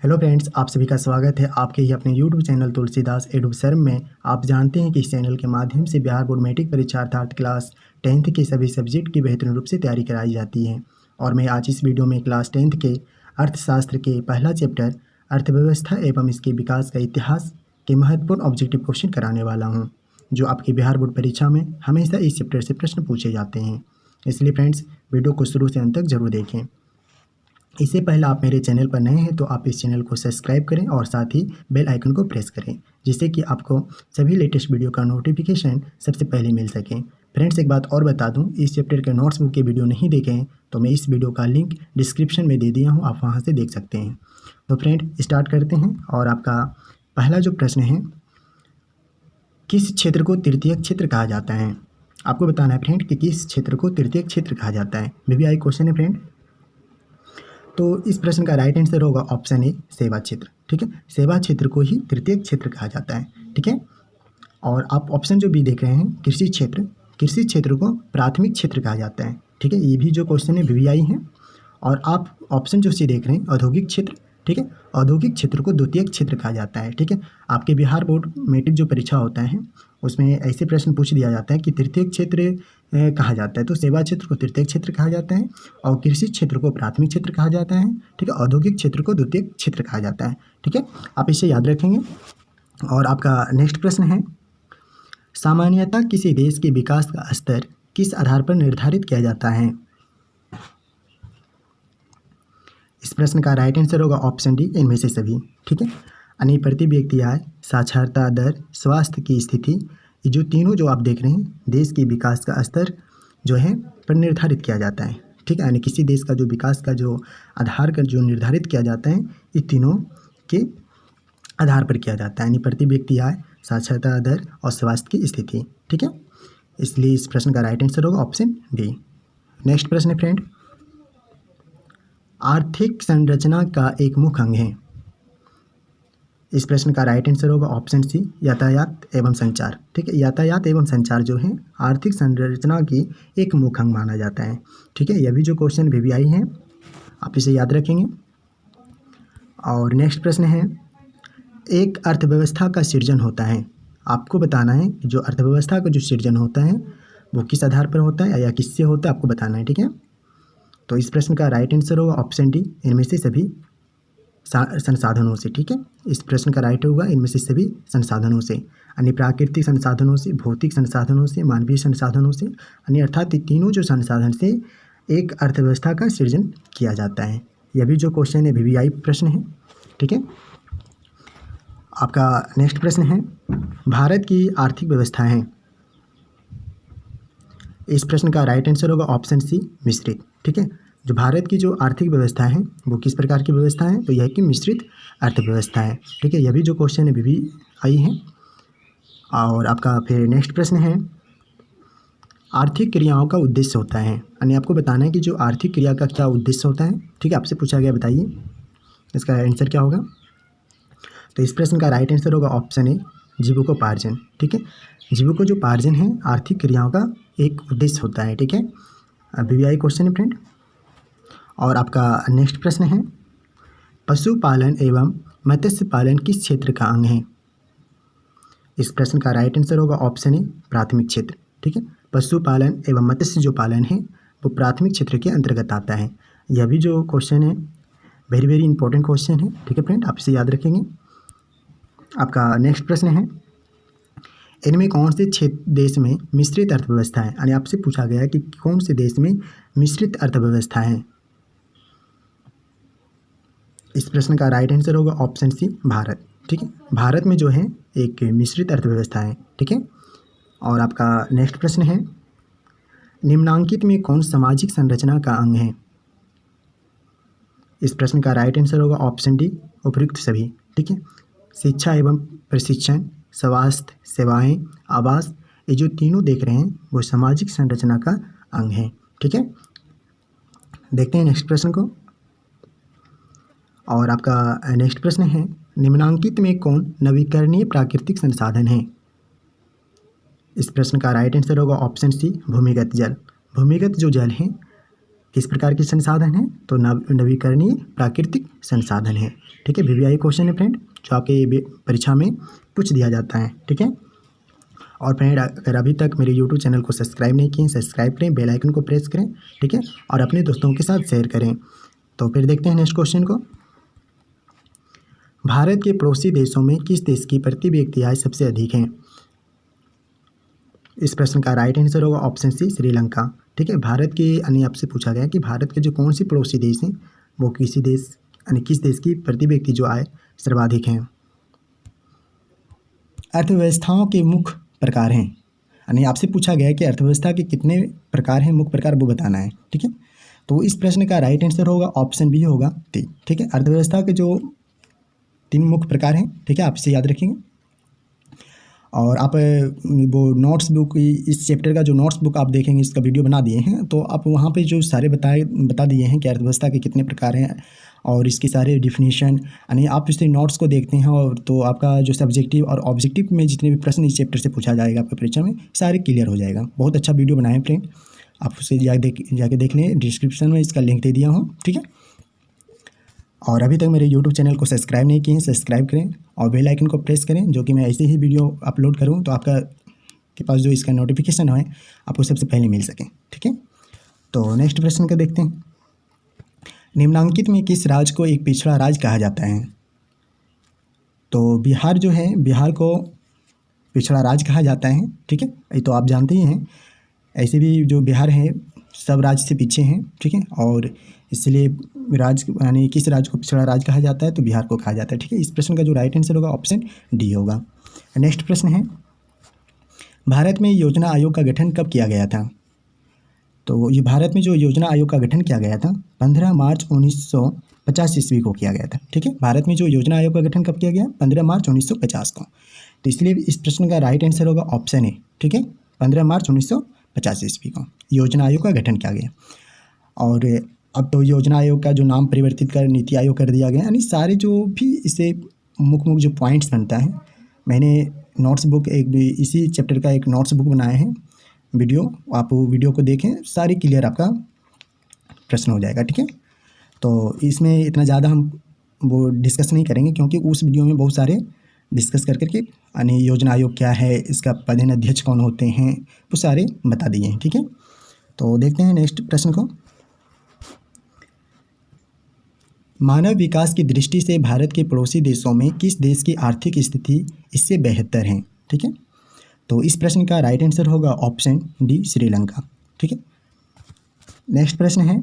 Hello friends, आप सभी का स्वागत है आपके ही अपने यूट्यूब चैनल तुलसीदास एडुसर्व में। आप जानते हैं कि इस चैनल के माध्यम से बिहार बोर्ड मैट्रिक परीक्षार्थी क्लास 10th के सभी सब्जेक्ट की बेहतरीन रूप से तैयारी कराई जाती है। और मैं आज इस वीडियो में क्लास 10th के अर्थशास्त्र के पहला चैप्टर अर्थव्यवस्था एवं इसके विकास का इतिहास के महत्वपूर्ण ऑब्जेक्टिव क्वेश्चन कराने वाला हूँ, जो आपकी बिहार बोर्ड परीक्षा में हमेशा इस चैप्टर से प्रश्न पूछे जाते हैं। इसलिए फ्रेंड्स, वीडियो को शुरू से अंत तक जरूर देखें। इससे पहले आप मेरे चैनल पर नए हैं तो आप इस चैनल को सब्सक्राइब करें और साथ ही बेल आइकन को प्रेस करें, जिससे कि आपको सभी लेटेस्ट वीडियो का नोटिफिकेशन सबसे पहले मिल सके। फ्रेंड्स, एक बात और बता दूं, इस चैप्टर के नोट्स बुक के वीडियो नहीं देखे हैं तो मैं इस वीडियो का लिंक डिस्क्रिप्शन में दे दिया हूँ, आप वहाँ से देख सकते हैं। तो फ्रेंड, स्टार्ट करते हैं। और आपका पहला जो प्रश्न है, किस क्षेत्र को तृतीयक क्षेत्र कहा जाता है? आपको बताना है फ्रेंड कि किस क्षेत्र को तृतीयक क्षेत्र कहा जाता है। VVI क्वेश्चन है फ्रेंड। तो इस प्रश्न का राइट आंसर होगा ऑप्शन ए, सेवा क्षेत्र। ठीक है, सेवा क्षेत्र को ही तृतीयक क्षेत्र कहा जाता है। ठीक है, और आप ऑप्शन जो बी देख रहे हैं, कृषि क्षेत्र, कृषि क्षेत्र को प्राथमिक क्षेत्र कहा जाता है। ठीक है, ये भी जो क्वेश्चन है VVI है। और आप ऑप्शन जो सी देख रहे हैं, औद्योगिक क्षेत्र, ठीक है, औद्योगिक क्षेत्र को द्वितीयक क्षेत्र कहा जाता है। ठीक है, आपके बिहार बोर्ड मैट्रिक जो परीक्षा होता है उसमें ऐसे प्रश्न पूछ दिया जाता है कि तृतीयक क्षेत्र कहा जाता है, तो सेवा क्षेत्र को तृतीयक क्षेत्र कहा जाता है और कृषि क्षेत्र को प्राथमिक क्षेत्र कहा जाता है। ठीक है, औद्योगिक क्षेत्र को द्वितीयक क्षेत्र कहा जाता है। ठीक है, आप इसे याद रखेंगे। और आपका नेक्स्ट प्रश्न है, सामान्यतः किसी देश के विकास का स्तर किस आधार पर निर्धारित किया जाता है? इस प्रश्न का राइट आंसर होगा ऑप्शन डी, इनमें से सभी। ठीक है, यानी प्रति व्यक्ति आय, साक्षरता दर, स्वास्थ्य की स्थिति, ये जो तीनों जो आप देख रहे हैं, देश के विकास का स्तर जो है पर निर्धारित किया जाता है। ठीक है, यानी किसी देश का जो विकास का जो आधार का जो निर्धारित किया जाता है, ये तीनों के आधार पर किया जाता है, यानी प्रति व्यक्ति आय, साक्षरता दर और स्वास्थ्य की स्थिति। ठीक है, इसलिए इस प्रश्न का राइट आंसर होगा ऑप्शन डी। नेक्स्ट प्रश्न है फ्रेंड, आर्थिक संरचना का एक मुख्य अंग है। इस प्रश्न का राइट आंसर होगा ऑप्शन सी, यातायात एवं संचार। ठीक है, यातायात एवं संचार जो है आर्थिक संरचना की एक मुख्य अंग माना जाता है। ठीक है, यह भी जो क्वेश्चन VVI है, आप इसे याद रखेंगे। और नेक्स्ट प्रश्न है, एक अर्थव्यवस्था का सृजन होता है। आपको बताना है कि जो अर्थव्यवस्था का जो सृजन होता है वो किस आधार पर होता है या किससे होता है, आपको बताना है। ठीक है, तो इस प्रश्न का राइट आंसर होगा ऑप्शन डी, इनमें से सभी संसाधनों से। ठीक है, इस प्रश्न का राइट होगा इनमें से सभी संसाधनों से, यानी प्राकृतिक संसाधनों से, भौतिक संसाधनों से, मानवीय संसाधनों से, यानी अर्थात तीनों जो संसाधन से एक अर्थव्यवस्था का सृजन किया जाता है। यह भी जो क्वेश्चन है VVI प्रश्न है। ठीक है, आपका नेक्स्ट प्रश्न है, भारत की आर्थिक व्यवस्था है। इस प्रश्न का राइट आंसर होगा ऑप्शन सी, मिश्रित। ठीक है, जो भारत की जो आर्थिक व्यवस्था है वो किस प्रकार की व्यवस्था है, तो यह कि मिश्रित अर्थव्यवस्था है। ठीक है, यह भी जो क्वेश्चन है VVI है। और आपका फिर नेक्स्ट प्रश्न है, आर्थिक क्रियाओं का उद्देश्य होता है, यानी आपको बताना है कि जो आर्थिक क्रिया का क्या उद्देश्य होता है। ठीक है, आपसे पूछा गया, बताइए इसका आंसर क्या होगा। तो इस प्रश्न का राइट आंसर होगा ऑप्शन ए, जीविकोपार्जन। ठीक है, जीविकोपार्जन है आर्थिक क्रियाओं का एक उद्देश्य होता है। ठीक है, VVI क्वेश्चन है फ्रेंड। और आपका नेक्स्ट प्रश्न है, पशुपालन एवं मत्स्य पालन किस क्षेत्र का अंग है? इस प्रश्न का राइट आंसर होगा ऑप्शन ए, प्राथमिक क्षेत्र। ठीक है, पशुपालन एवं मत्स्य जो पालन है वो प्राथमिक क्षेत्र के अंतर्गत आता है। यह भी जो क्वेश्चन है वेरी वेरी इंपॉर्टेंट क्वेश्चन है। ठीक है फ्रेंड, आप इसे याद रखेंगे। आपका नेक्स्ट प्रश्न है, इनमें कौन से देश में मिश्रित अर्थव्यवस्था है, यानी आपसे पूछा गया है कि कौन से देश में मिश्रित अर्थव्यवस्था है। इस प्रश्न का राइट आंसर होगा ऑप्शन सी, भारत। ठीक है, भारत में जो है एक मिश्रित अर्थव्यवस्था है। ठीक है, और आपका नेक्स्ट प्रश्न है, निम्नांकित में कौन सामाजिक संरचना का अंग है? इस प्रश्न का राइट आंसर होगा ऑप्शन डी, उपयुक्त सभी। ठीक है, शिक्षा एवं प्रशिक्षण, स्वास्थ्य सेवाएं, आवास, ये जो तीनों देख रहे हैं वो सामाजिक संरचना का अंग है। ठीक है, देखते हैं नेक्स्ट प्रश्न को। और आपका नेक्स्ट प्रश्न है, निम्नांकित में कौन नवीकरणीय प्राकृतिक संसाधन है? इस प्रश्न का राइट आंसर होगा ऑप्शन सी, भूमिगत जल। भूमिगत जो जल है किस प्रकार के संसाधन हैं? तो नवीकरणीय प्राकृतिक संसाधन है। ठीक है, वीवीआई क्वेश्चन है फ्रेंड, जो आपके परीक्षा में पूछ दिया जाता है। ठीक है, और फ्रेंड अगर अभी तक मेरे यूट्यूब चैनल को सब्सक्राइब नहीं किए, सब्सक्राइब करें, बेल आइकन को प्रेस करें। ठीक है, और अपने दोस्तों के साथ शेयर करें। तो फिर देखते हैं नेक्स्ट क्वेश्चन को। भारत के पड़ोसी देशों में किस देश की प्रति व्यक्ति आय सबसे अधिक है? इस प्रश्न का राइट आंसर होगा ऑप्शन सी, श्रीलंका। ठीक है, भारत के यानी आपसे पूछा गया कि भारत के जो कौन सी पड़ोसी देश हैं वो किस देश की प्रति व्यक्ति जो आय सर्वाधिक है। अर्थव्यवस्थाओं के मुख्य प्रकार हैं, यानी आपसे पूछा गया है कि अर्थव्यवस्था के कितने प्रकार हैं, मुख्य प्रकार वो बताना है। ठीक है, तो इस प्रश्न का राइट आंसर होगा ऑप्शन बी होगा 3। ठीक है, अर्थव्यवस्था के जो 3 मुख्य प्रकार हैं। ठीक है, आप इसे याद रखेंगे। और आप वो नोट्स बुक, इस चैप्टर का जो नोट्स बुक आप देखेंगे, इसका वीडियो बना दिए हैं, तो आप वहाँ पे जो सारे बता दिए हैं कि अर्थव्यवस्था के कितने प्रकार हैं और इसके सारे डिफिनीशन, यानी आप इससे नोट्स को देखते हैं और तो आपका जो सब्जेक्टिव और ऑब्जेक्टिव में जितने भी प्रश्न इस चैप्टर से पूछा जाएगा आपके परीक्षा में, सारे क्लियर हो जाएगा। बहुत अच्छा वीडियो बनाए फ्रेंड, आप उसे जाके देख लें, डिस्क्रिप्शन में इसका लिंक दे दिया हूँ। ठीक है, और अभी तक मेरे यूट्यूब चैनल को सब्सक्राइब नहीं किए हैं, सब्सक्राइब करें और बेल आइकन को प्रेस करें, जो कि मैं ऐसे ही वीडियो अपलोड करूं तो आपका के पास जो इसका नोटिफिकेशन है आपको सबसे पहले मिल सके। ठीक है, तो नेक्स्ट प्रश्न का देखते हैं। निम्नांकित में किस राज्य को एक पिछड़ा राज्य कहा जाता है? तो बिहार जो है, बिहार को पिछड़ा राज्य कहा जाता है। ठीक है, ये तो आप जानते ही हैं। ऐसे भी जो बिहार है सब राज्य से पीछे हैं। ठीक है, और इसलिए राज्य यानी किस राज्य को पिछड़ा राज्य कहा जाता है? तो बिहार को कहा जाता है। ठीक है, इस प्रश्न का जो राइट आंसर होगा ऑप्शन डी होगा। नेक्स्ट प्रश्न है, भारत में योजना आयोग का गठन कब किया गया था? तो ये भारत में जो योजना आयोग का गठन किया गया था 15 मार्च 1950 ईस्वी को किया गया था। ठीक है, भारत में जो योजना आयोग का गठन कब किया गया? 15 मार्च 1950 को। तो इसलिए इस प्रश्न का राइट आंसर होगा ऑप्शन ए। ठीक है, 15 मार्च 1950 ईस्वी को योजना आयोग का गठन किया गया। और अब तो योजना आयोग का जो नाम परिवर्तित कर नीति आयोग कर दिया गया। यानी सारे जो भी इसे मुख्य जो पॉइंट्स बनता है, मैंने नोट्स बुक इसी चैप्टर का एक नोट्स बुक बनाया है वीडियो, आप वीडियो को देखें, सारी क्लियर आपका प्रश्न हो जाएगा। ठीक है, तो इसमें इतना ज़्यादा हम वो डिस्कस नहीं करेंगे, क्योंकि उस वीडियो में बहुत सारे डिस्कस कर करके यानी योजना आयोग क्या है, इसका पदेन अध्यक्ष कौन होते हैं, वो सारे बता दिए हैं। ठीक है, तो देखते हैं नेक्स्ट प्रश्न को। मानव विकास की दृष्टि से भारत के पड़ोसी देशों में किस देश की आर्थिक स्थिति इससे बेहतर है? ठीक है, तो इस प्रश्न का राइट आंसर होगा ऑप्शन डी, श्रीलंका। ठीक है, नेक्स्ट प्रश्न है,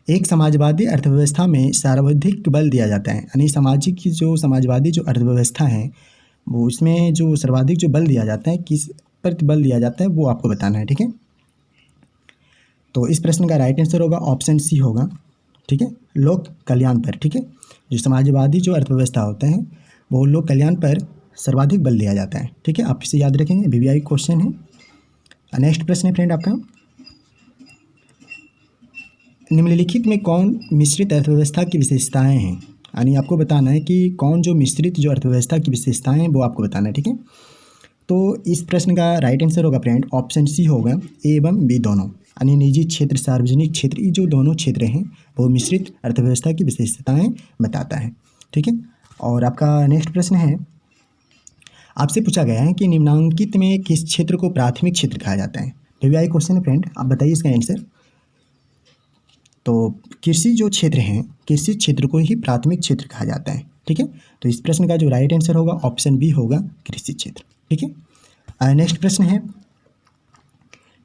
एक समाजवादी अर्थव्यवस्था में सर्वाधिक बल दिया जाता है, यानी समाजवादी जो अर्थव्यवस्था है वो इसमें जो सर्वाधिक जो बल दिया जाता है, किस पर बल दिया जाता है वो आपको बताना है। ठीक है, तो इस प्रश्न का राइट आंसर होगा ऑप्शन सी होगा। ठीक है, लोक कल्याण पर। ठीक है, जो समाजवादी जो अर्थव्यवस्था होते हैं वो लोक कल्याण पर सर्वाधिक बल दिया जाता है। ठीक है, आप इसे याद रखेंगे, वीवीआई क्वेश्चन है। नेक्स्ट प्रश्न है फ्रेंड आपका, निम्नलिखित में कौन मिश्रित अर्थव्यवस्था की विशेषताएं हैं? यानी आपको बताना है कि कौन जो मिश्रित जो अर्थव्यवस्था की विशेषताएं हैं वो आपको बताना है। ठीक है, तो इस प्रश्न का राइट आंसर होगा फ्रेंड ऑप्शन सी होगा, ए एवं बी दोनों, यानी निजी क्षेत्र सार्वजनिक क्षेत्र, ये जो दोनों क्षेत्र हैं वो मिश्रित अर्थव्यवस्था की विशेषताएं बताता है। ठीक है, और आपका नेक्स्ट प्रश्न है, आपसे पूछा गया है कि निम्नांकित में किस क्षेत्र को प्राथमिक क्षेत्र कहा जाता है? वीवीआई क्वेश्चन है फ्रेंड, आप बताइए इसका आंसर। तो कृषि जो क्षेत्र हैं, कृषि क्षेत्र को ही प्राथमिक क्षेत्र कहा जाता है। ठीक है, तो इस प्रश्न का जो राइट आंसर होगा ऑप्शन बी होगा, कृषि क्षेत्र। ठीक है, नेक्स्ट प्रश्न है,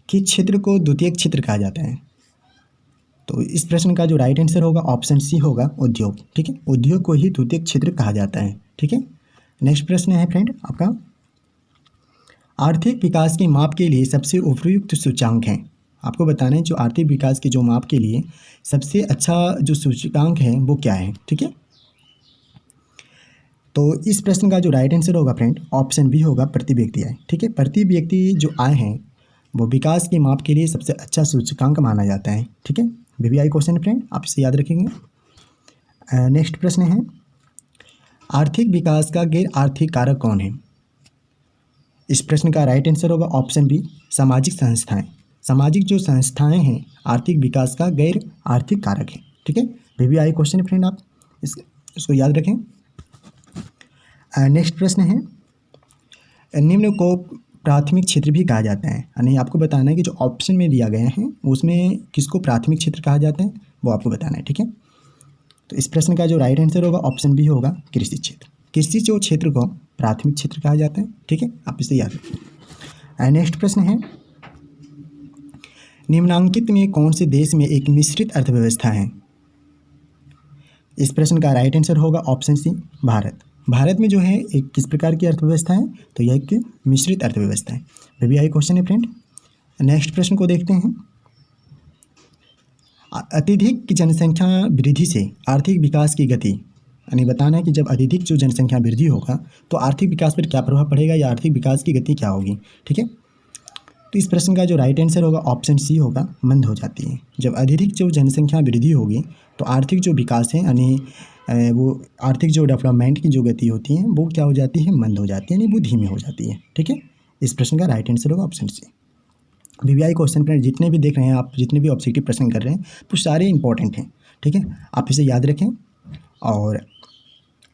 किस क्षेत्र को द्वितीयक क्षेत्र कहा जाता है? तो इस प्रश्न का जो राइट आंसर होगा ऑप्शन सी होगा, उद्योग। ठीक है, उद्योग को ही द्वितीयक क्षेत्र कहा जाता है। ठीक है, नेक्स्ट प्रश्न है फ्रेंड आपका, आर्थिक विकास के माप के लिए सबसे उपयुक्त सूचकांक है? आपको बताना है जो आर्थिक विकास के जो माप के लिए सबसे अच्छा जो सूचकांक है वो क्या है। ठीक है, तो इस प्रश्न का जो राइट आंसर होगा फ्रेंड ऑप्शन बी होगा, प्रति व्यक्ति आय। ठीक है, प्रति व्यक्ति जो आय है वो विकास के माप के लिए सबसे अच्छा सूचकांक माना जाता है। ठीक है, वीवीआई क्वेश्चन फ्रेंड, आप इसे याद रखेंगे। नेक्स्ट प्रश्न है, आर्थिक विकास का गैर आर्थिक कारक कौन है? इस प्रश्न का राइट आंसर होगा ऑप्शन बी, सामाजिक संस्थाएं। सामाजिक जो संस्थाएं हैं आर्थिक विकास का गैर आर्थिक कारक है। ठीक है, VBI क्वेश्चन है फ्रेंड, आप इसको याद रखें। नेक्स्ट प्रश्न है, निम्न को प्राथमिक क्षेत्र भी कहा जाता है, यानी आपको बताना है कि जो ऑप्शन में दिया गया है उसमें किसको प्राथमिक क्षेत्र कहा जाता है वो आपको बताना है। ठीक है, तो इस प्रश्न का जो राइट आंसर होगा ऑप्शन बी होगा कृषि क्षेत्र। कृषि जो क्षेत्र को प्राथमिक क्षेत्र कहा जाता है। ठीक है, आप इसे याद रखें। नेक्स्ट प्रश्न है, निम्नांकित में कौन से देश में एक मिश्रित अर्थव्यवस्था है? इस प्रश्न का राइट आंसर होगा ऑप्शन सी भारत। भारत में जो है एक किस प्रकार की अर्थव्यवस्था है? तो यह एक मिश्रित अर्थव्यवस्था है। VBI क्वेश्चन है फ्रेंड। नेक्स्ट प्रश्न को देखते हैं, अत्यधिक जनसंख्या वृद्धि से आर्थिक विकास की गति, यानी बताना है कि जब अत्यधिक जो जनसंख्या वृद्धि होगा तो आर्थिक विकास पर क्या प्रभाव पड़ेगा या आर्थिक विकास की गति क्या होगी। ठीक है, तो इस प्रश्न का जो राइट आंसर होगा ऑप्शन सी होगा मंद हो जाती है। जब अत्यधिक जो जनसंख्या वृद्धि होगी तो आर्थिक जो विकास है यानी वो आर्थिक जो डेवलपमेंट की जो गति होती है वो क्या हो जाती है? मंद हो जाती है, यानी वो धीमी हो जाती है। ठीक है, इस प्रश्न का राइट आंसर होगा ऑप्शन सी। VBI क्वेश्चन पर जितने भी देख रहे हैं आप, जितने भी ऑब्जेक्टिव प्रश्न कर रहे हैं वो सारे इंपॉर्टेंट हैं। ठीक है, आप इसे याद रखें और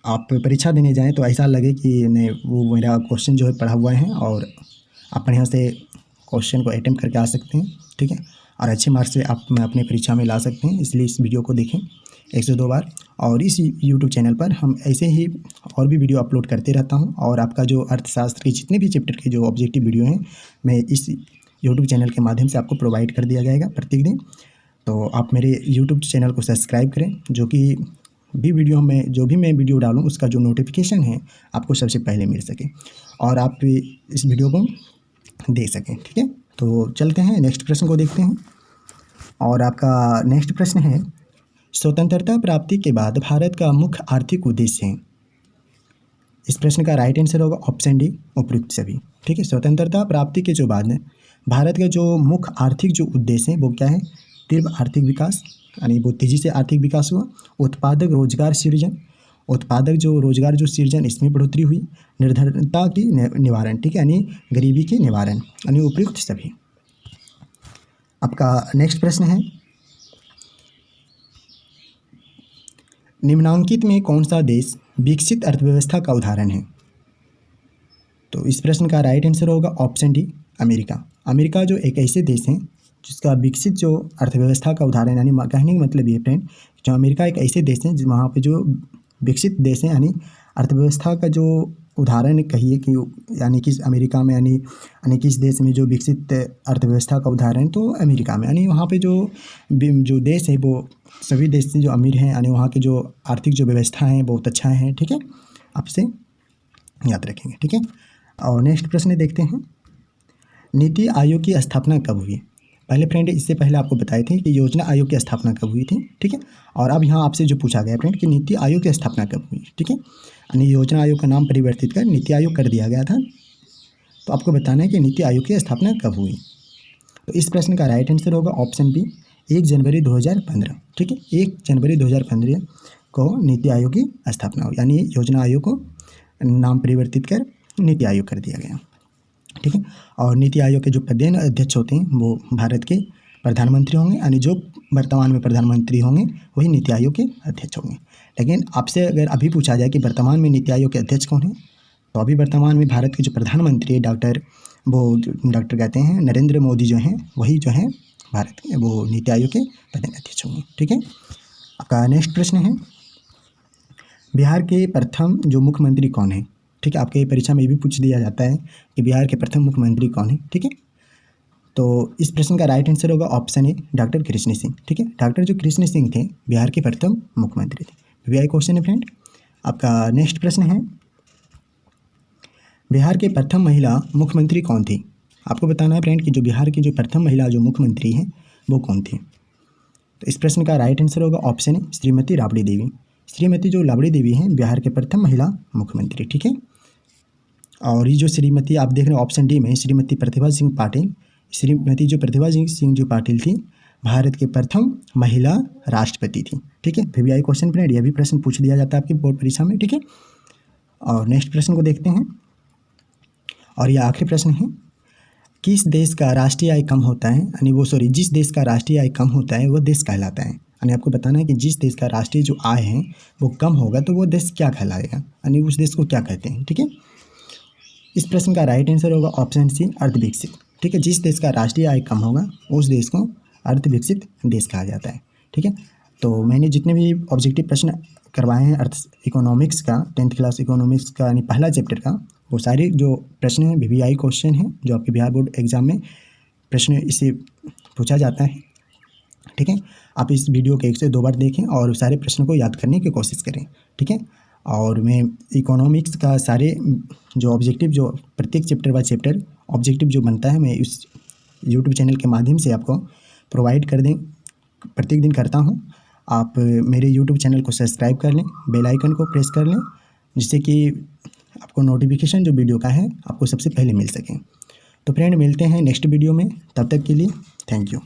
आप परीक्षा देने जाएं तो ऐसा लगे कि नहीं वो मेरा क्वेश्चन जो है पढ़ा हुआ है और आप यहाँ से क्वेश्चन को अटेम्प्ट करके आ सकते हैं। ठीक है, और अच्छे मार्क्स से आप अपने परीक्षा में ला सकते हैं। इसलिए इस वीडियो को देखें 1 से 2 बार। और इस YouTube चैनल पर हम ऐसे ही और भी वीडियो अपलोड करते रहता हूं और आपका जो अर्थशास्त्र के जितने भी चैप्टर के जो ऑब्जेक्टिव वीडियो हैं मैं इस YouTube चैनल के माध्यम से आपको प्रोवाइड कर दिया जाएगा प्रत्येक दिन। तो आप मेरे YouTube चैनल को सब्सक्राइब करें, जो कि जो भी मैं वीडियो डालूँ उसका जो नोटिफिकेशन है आपको सबसे पहले मिल सके और आप इस वीडियो को देख सकें। ठीक है, तो चलते हैं नेक्स्ट प्रश्न को देखते हैं। और आपका नेक्स्ट प्रश्न है, स्वतंत्रता प्राप्ति के बाद भारत का मुख्य आर्थिक उद्देश्य है। इस प्रश्न का राइट आंसर होगा ऑप्शन डी उपयुक्त सभी। ठीक है, स्वतंत्रता प्राप्ति के जो बाद भारत का जो मुख्य आर्थिक जो उद्देश्य है वो क्या है? तीव्र आर्थिक विकास, यानी वो तेज़ी से आर्थिक विकास हुआ, उत्पादक रोजगार सृजन, उत्पादक जो रोजगार जो सृजन इसमें बढ़ोतरी हुई, निर्धनता की निवारण। ठीक है, यानी गरीबी के निवारण, यानी उपयुक्त सभी। आपका नेक्स्ट प्रश्न है, निम्नांकित में कौन सा देश विकसित अर्थव्यवस्था का उदाहरण है? तो इस प्रश्न का राइट आंसर होगा ऑप्शन डी अमेरिका। अमेरिका जो एक ऐसे देश हैं जिसका विकसित जो अर्थव्यवस्था का उदाहरण, यानी कहने का मतलब ये फ्रेंड जो अमेरिका एक ऐसे देश हैं वहाँ पे जो विकसित देश हैं, यानी अर्थव्यवस्था का जो उदाहरण कहिए कि यानी किस अमेरिका में यानी किस देश में जो विकसित अर्थव्यवस्था का उदाहरण, तो अमेरिका में, यानी वहाँ पे जो देश है वो सभी देश से जो अमीर हैं, यानी वहाँ की जो आर्थिक जो व्यवस्था है बहुत अच्छा है। ठीक है, आपसे याद रखेंगे। ठीक है, और नेक्स्ट प्रश्न देखते हैं, नीति आयोग की स्थापना कब हुई? पहले फ्रेंड इससे पहले आपको बताए थे कि योजना आयोग की स्थापना कब हुई थी। ठीक है, और अब यहाँ आपसे जो पूछा गया फ्रेंड कि नीति आयोग की स्थापना कब हुई। ठीक है, यानी योजना आयोग का नाम परिवर्तित कर नीति आयोग कर दिया गया था। तो आपको बताना है कि नीति आयोग की स्थापना कब हुई। तो इस प्रश्न का राइट आंसर होगा ऑप्शन बी 1 जनवरी 2015। ठीक है, 1 जनवरी 2015 को नीति आयोग की स्थापना हुई, यानी योजना आयोग को नाम परिवर्तित कर नीति आयोग कर दिया गया। ठीक है, और नीति आयोग के जो प्रधान अध्यक्ष होते हैं वो भारत के प्रधानमंत्री होंगे, यानी जो वर्तमान में प्रधानमंत्री होंगे वही नीति आयोग के अध्यक्ष होंगे। लेकिन आपसे अगर अभी पूछा जाए कि वर्तमान में नीति आयोग के अध्यक्ष कौन है, तो अभी वर्तमान में भारत के जो प्रधानमंत्री है डॉक्टर कहते हैं नरेंद्र मोदी जो हैं, वही जो हैं भारत के वो नीति आयोग के प्रधान अध्यक्ष होंगे। ठीक है, आपका नेक्स्ट प्रश्न है, बिहार के प्रथम जो मुख्यमंत्री कौन है? ठीक है, आपके परीक्षा में भी पूछ दिया जाता है कि बिहार के प्रथम मुख्यमंत्री कौन है। ठीक है, तो इस प्रश्न का राइट आंसर होगा option A doctor Krishna Singh. ठीक है, डॉक्टर जो कृष्ण सिंह थे बिहार के प्रथम मुख्यमंत्री थे। VBI क्वेश्चन है फ्रेंड। आपका नेक्स्ट प्रश्न है, बिहार के प्रथम महिला मुख्यमंत्री कौन थी? आपको बताना है फ्रेंड कि जो बिहार की जो प्रथम महिला जो मुख्यमंत्री हैं वो कौन थी। तो इस प्रश्न का राइट आंसर होगा ऑप्शन ए श्रीमती राबड़ी देवी। श्रीमती जो राबड़ी देवी हैं बिहार के प्रथम महिला मुख्यमंत्री। ठीक है, और ये जो श्रीमती आप देख रहे हैं ऑप्शन डी में श्रीमती प्रतिभा सिंह पाटिल, श्रीमती जो प्रतिभा सिंह जो पाटिल थी भारत के प्रथम महिला राष्ट्रपति थी। ठीक है, VBI क्वेश्चन फ्रेंड, यह भी प्रश्न पूछ दिया जाता है आपकी बोर्ड परीक्षा में। ठीक है, और नेक्स्ट प्रश्न को देखते हैं और यह आखिरी प्रश्न है, किस देश का राष्ट्रीय आय कम होता है, यानी जिस देश का राष्ट्रीय आय कम होता है वो देश कहलाता है। यानी आपको बताना है कि जिस देश का राष्ट्रीय जो आय है वो कम होगा तो वो देश क्या कहलाएगा, यानी उस देश को क्या कहते हैं। ठीक है, इस प्रश्न का राइट आंसर होगा ऑप्शन सी, अर्थविकसित। ठीक है, जिस देश का राष्ट्रीय आय कम होगा उस देश को अर्थविकसित देश कहा जाता है। ठीक है, तो मैंने जितने भी ऑब्जेक्टिव प्रश्न करवाए हैं इकोनॉमिक्स का, 10th क्लास इकोनॉमिक्स का यानी पहला चैप्टर का, वो सारे जो प्रश्न हैं VVI क्वेश्चन हैं जो आपके बिहार बोर्ड एग्जाम में प्रश्न इससे पूछा जाता है। ठीक है, आप इस वीडियो को 1 से 2 बार देखें और सारे प्रश्नों को याद करने की कोशिश करें। ठीक है, और मैं इकोनॉमिक्स का सारे जो ऑब्जेक्टिव, जो प्रत्येक चैप्टर बाय चैप्टर ऑब्जेक्टिव जो बनता है, मैं इस यूट्यूब चैनल के माध्यम से आपको प्रोवाइड कर दें प्रत्येक दिन करता हूं। आप मेरे यूट्यूब चैनल को सब्सक्राइब कर लें, बेल आइकन को प्रेस कर लें, जिससे कि आपको नोटिफिकेशन जो वीडियो का है आपको सबसे पहले मिल सके। तो फ्रेंड, मिलते हैं नेक्स्ट वीडियो में, तब तक के लिए थैंक यू।